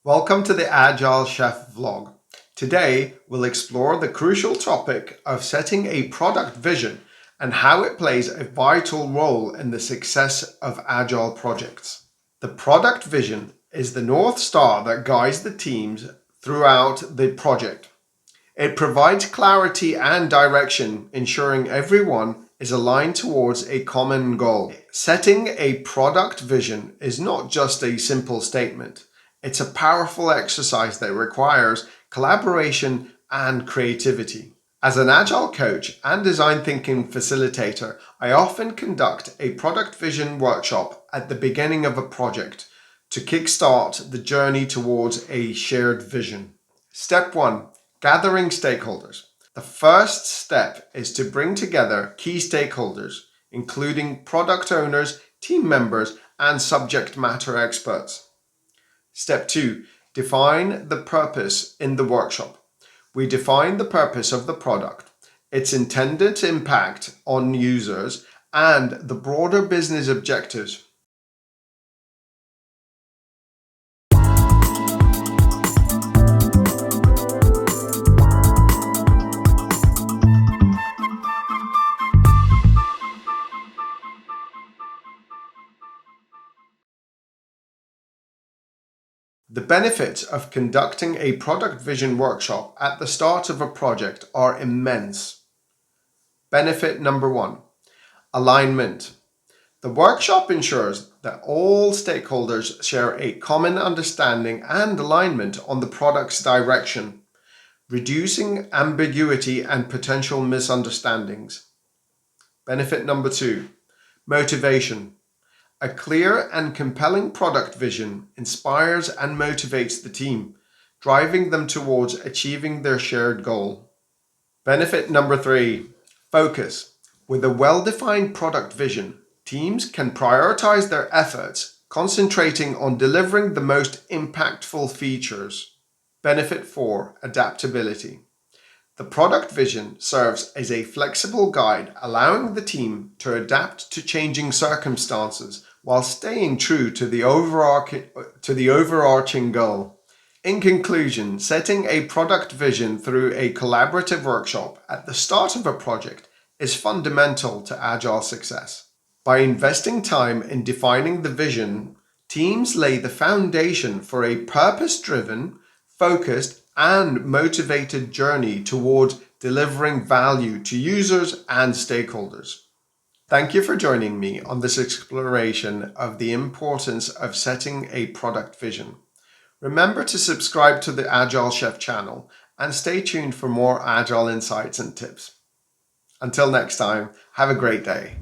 Welcome to the Agile Chef vlog. Today, we'll explore the crucial topic of setting a product vision and how it plays a vital role in the success of Agile projects. The product vision is the North Star that guides the teams throughout the project. It provides clarity and direction, ensuring everyone is aligned towards a common goal. Setting a product vision is not just a simple statement. It's a powerful exercise that requires collaboration and creativity. As an Agile coach and design thinking facilitator, I often conduct a product vision workshop at the beginning of a project to kickstart the journey towards a shared vision. Step 1. Gathering stakeholders. The first step is to bring together key stakeholders, including product owners, team members, and subject matter experts. Step 2. Define the purpose in the workshop. We define the purpose of the product, its intended impact on users, and the broader business objectives. The benefits of conducting a product vision workshop at the start of a project are immense. Benefit number 1, alignment. The workshop ensures that all stakeholders share a common understanding and alignment on the product's direction, reducing ambiguity and potential misunderstandings. Benefit number 2, motivation. A clear and compelling product vision inspires and motivates the team, driving them towards achieving their shared goal. Benefit number 3, focus. With a well-defined product vision, teams can prioritize their efforts, concentrating on delivering the most impactful features. Benefit 4, adaptability. The product vision serves as a flexible guide, allowing the team to adapt to changing circumstances while staying true to the overarching goal. In conclusion, setting a product vision through a collaborative workshop at the start of a project is fundamental to Agile success. By investing time in defining the vision, teams lay the foundation for a purpose-driven, focused, and motivated journey towards delivering value to users and stakeholders. Thank you for joining me on this exploration of the importance of setting a product vision. Remember to subscribe to the Agile Chef channel and stay tuned for more Agile insights and tips. Until next time, have a great day.